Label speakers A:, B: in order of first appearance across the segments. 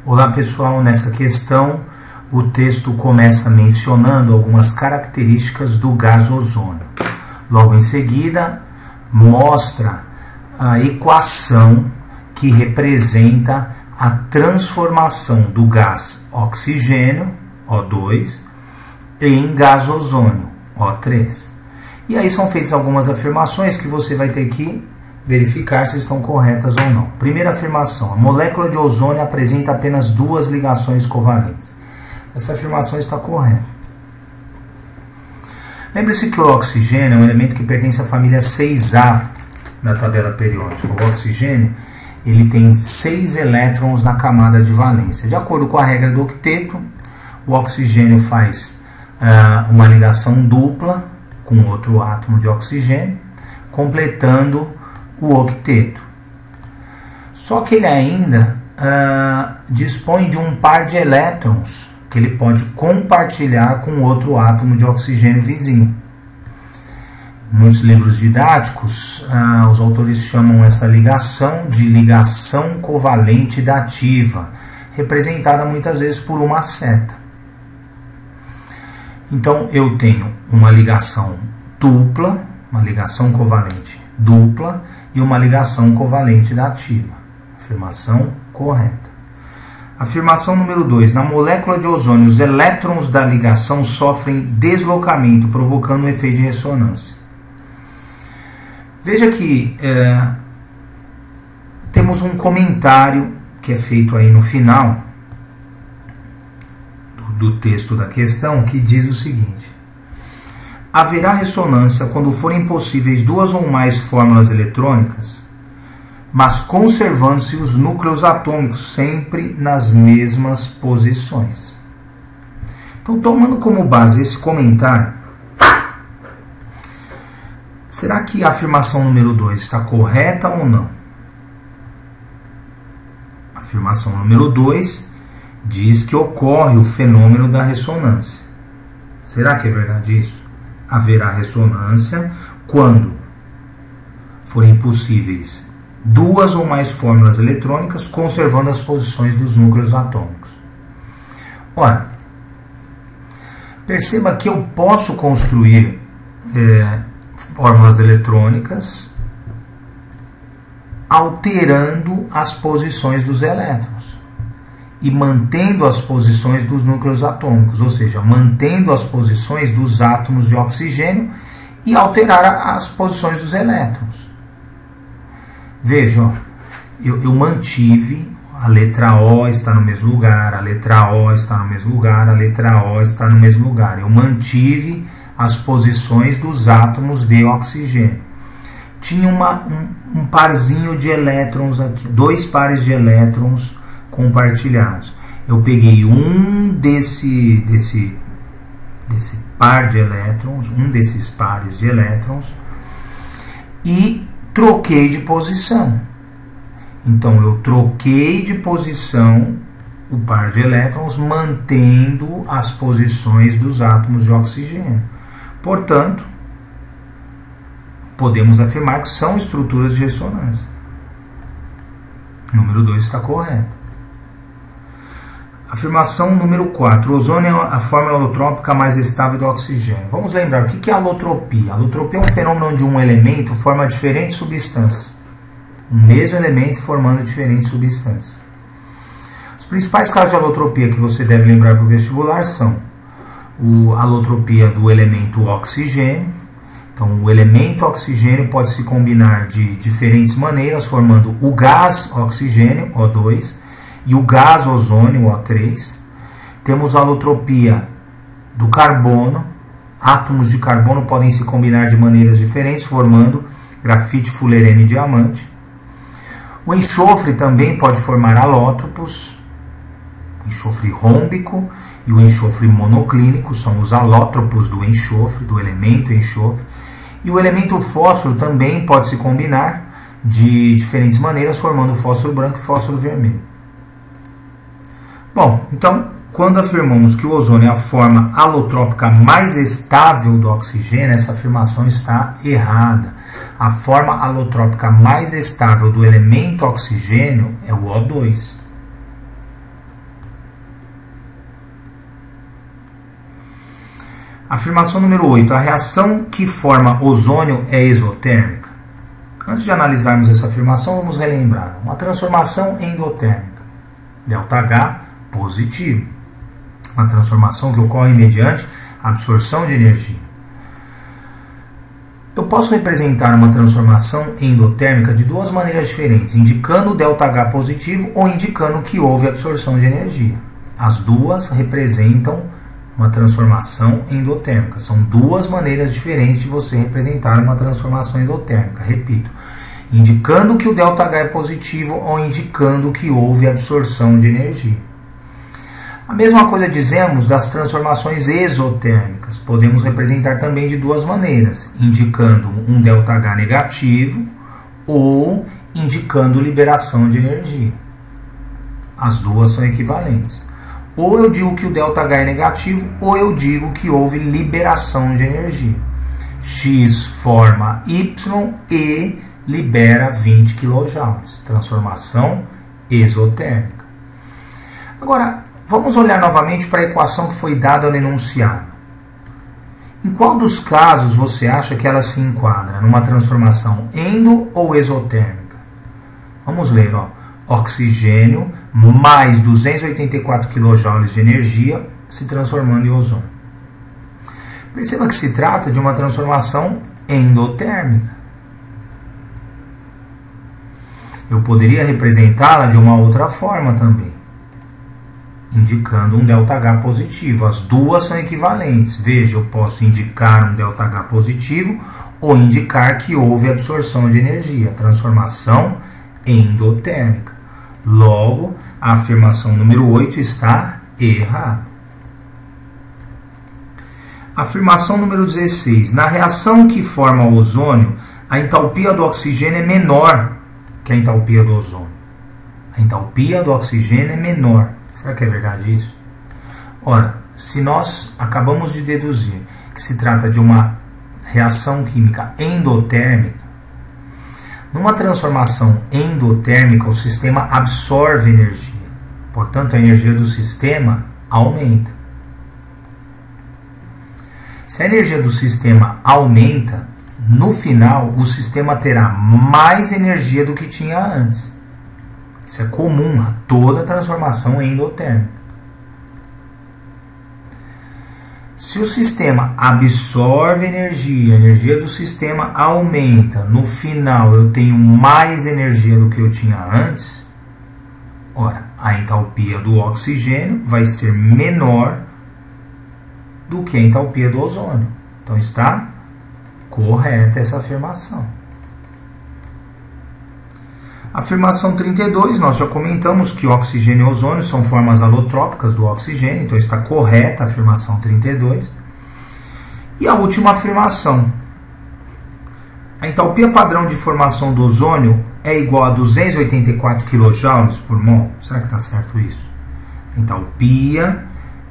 A: Olá pessoal, nessa questão o texto começa mencionando algumas características do gás ozônio. Logo em seguida mostra a equação que representa a transformação do gás oxigênio, O2, em gás ozônio, O3. E aí são feitas algumas afirmações que você vai ter que verificar se estão corretas ou não. Primeira afirmação: a molécula de ozônio apresenta apenas duas ligações covalentes. Essa afirmação está correta. Lembre-se que o oxigênio é um elemento que pertence à família 6A da tabela periódica. O oxigênio ele tem 6 elétrons na camada de valência. De acordo com a regra do octeto, o oxigênio faz uma ligação dupla com outro átomo de oxigênio, completando o octeto. Só que ele ainda dispõe de um par de elétrons que ele pode compartilhar com outro átomo de oxigênio vizinho. Em muitos livros didáticos, os autores chamam essa ligação de ligação covalente dativa, representada muitas vezes por uma seta. Então eu tenho uma ligação dupla, uma ligação covalente dupla e uma ligação covalente dativa. Afirmação correta. Afirmação número 2. Na molécula de ozônio, os elétrons da ligação sofrem deslocamento, provocando um efeito de ressonância. Veja que temos um comentário que é feito aí no final do texto da questão, que diz o seguinte: haverá ressonância quando forem possíveis duas ou mais fórmulas eletrônicas, mas conservando-se os núcleos atômicos sempre nas mesmas posições. Então, tomando como base esse comentário, será que a afirmação número 2 está correta ou não? A afirmação número 2 diz que ocorre o fenômeno da ressonância. Será que é verdade isso? Haverá ressonância quando forem possíveis duas ou mais fórmulas eletrônicas, conservando as posições dos núcleos atômicos. Ora, perceba que eu posso construir fórmulas eletrônicas alterando as posições dos elétrons e mantendo as posições dos núcleos atômicos, ou seja, mantendo as posições dos átomos de oxigênio e alterar as posições dos elétrons. Veja, eu mantive, a letra O está no mesmo lugar, a letra O está no mesmo lugar, a letra O está no mesmo lugar. Eu mantive as posições dos átomos de oxigênio. Tinha um parzinho de elétrons aqui, 2 pares de elétrons compartilhados. Eu peguei um desse par de elétrons, um desses pares de elétrons, e troquei de posição. Então eu troquei de posição o par de elétrons, mantendo as posições dos átomos de oxigênio. Portanto, podemos afirmar que são estruturas de ressonância. Número 2 está correto. Afirmação número 4. O ozônio é a fórmula alotrópica mais estável do oxigênio. Vamos lembrar, o que é alotropia? Alotropia é um fenômeno onde um elemento forma diferentes substâncias. O mesmo elemento formando diferentes substâncias. Os principais casos de alotropia que você deve lembrar para o vestibular são a alotropia do elemento oxigênio. Então, o elemento oxigênio pode se combinar de diferentes maneiras, formando o gás oxigênio, O2, e o gás ozônio, O3. Temos a alotropia do carbono. Átomos de carbono podem se combinar de maneiras diferentes, formando grafite, fulerene e diamante. O enxofre também pode formar alótropos, o enxofre rômbico e o enxofre monoclínico, são os alótropos do enxofre, do elemento enxofre. E o elemento fósforo também pode se combinar de diferentes maneiras, formando fósforo branco e fósforo vermelho. Bom, então, quando afirmamos que o ozônio é a forma alotrópica mais estável do oxigênio, essa afirmação está errada. A forma alotrópica mais estável do elemento oxigênio é o O2. Afirmação número 8. A reação que forma ozônio é exotérmica. Antes de analisarmos essa afirmação, vamos relembrar. Uma transformação endotérmica. ΔH positivo. Uma transformação que ocorre mediante absorção de energia. Eu posso representar uma transformação endotérmica de duas maneiras diferentes, indicando o ΔH positivo ou indicando que houve absorção de energia. As duas representam uma transformação endotérmica. São duas maneiras diferentes de você representar uma transformação endotérmica. Repito, indicando que o ΔH é positivo ou indicando que houve absorção de energia. A mesma coisa dizemos das transformações exotérmicas. Podemos representar também de duas maneiras, indicando um ΔH negativo ou indicando liberação de energia. As duas são equivalentes. Ou eu digo que o ΔH é negativo, ou eu digo que houve liberação de energia. X forma Y e libera 20 kJ. Transformação exotérmica. Agora, vamos olhar novamente para a equação que foi dada no enunciado. Em qual dos casos você acha que ela se enquadra? Numa transformação endo ou exotérmica? Vamos ler, ó. Oxigênio mais 284 kJ de energia se transformando em ozônio. Perceba que se trata de uma transformação endotérmica. Eu poderia representá-la de uma outra forma também, indicando um ΔH positivo. As duas são equivalentes. Veja, eu posso indicar um ΔH positivo ou indicar que houve absorção de energia, transformação endotérmica. Logo, a afirmação número 8 está errada. Afirmação número 16. Na reação que forma o ozônio, a entalpia do oxigênio é menor que a entalpia do ozônio. A entalpia do oxigênio é menor. Será que é verdade isso? Ora, se nós acabamos de deduzir que se trata de uma reação química endotérmica, numa transformação endotérmica o sistema absorve energia. Portanto, a energia do sistema aumenta. Se a energia do sistema aumenta, no final o sistema terá mais energia do que tinha antes. Isso é comum a toda transformação endotérmica. Se o sistema absorve energia, a energia do sistema aumenta, no final eu tenho mais energia do que eu tinha antes, ora, a entalpia do oxigênio vai ser menor do que a entalpia do ozônio. Então está correta essa afirmação. Afirmação 32, nós já comentamos que oxigênio e ozônio são formas alotrópicas do oxigênio, então está correta a afirmação 32. E a última afirmação. A entalpia padrão de formação do ozônio é igual a 284 kJ por mol. Será que está certo isso? A entalpia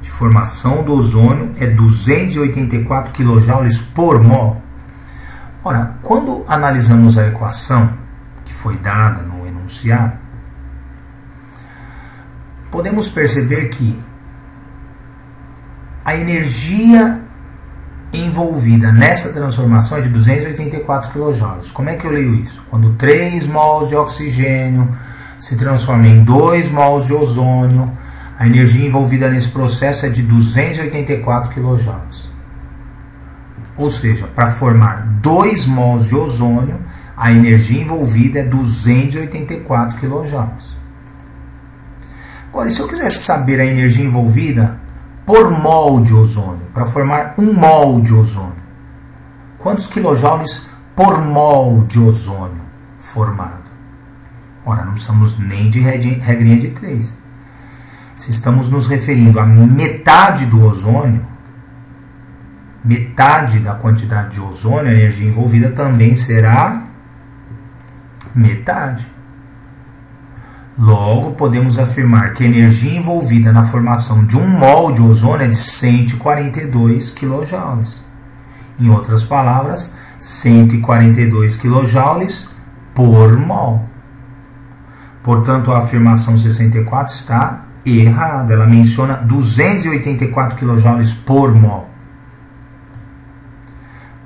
A: de formação do ozônio é 284 kJ por mol. Ora, quando analisamos a equação que foi dada no enunciado, podemos perceber que a energia envolvida nessa transformação é de 284 kJ. Como é que eu leio isso? Quando 3 mols de oxigênio se transforma em 2 mols de ozônio, a energia envolvida nesse processo é de 284 kJ. Ou seja, para formar 2 mols de ozônio, a energia envolvida é 284 kJ. Agora, e se eu quisesse saber a energia envolvida por mol de ozônio, para formar 1 mol de ozônio, quantos quilojoules por mol de ozônio formado? Ora, não precisamos nem de regrinha de 3. Se estamos nos referindo a metade do ozônio, metade da quantidade de ozônio, a energia envolvida também será metade. Logo, podemos afirmar que a energia envolvida na formação de 1 mol de ozônio é de 142 kJ. Em outras palavras, 142 kJ por mol. Portanto, a afirmação 64 está errada. Ela menciona 284 kJ por mol.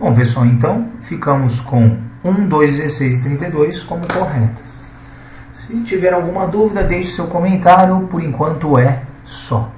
A: Bom, pessoal, então ficamos com 1, 2, 16 e 32 como corretas. Se tiver alguma dúvida, deixe seu comentário. Por enquanto é só.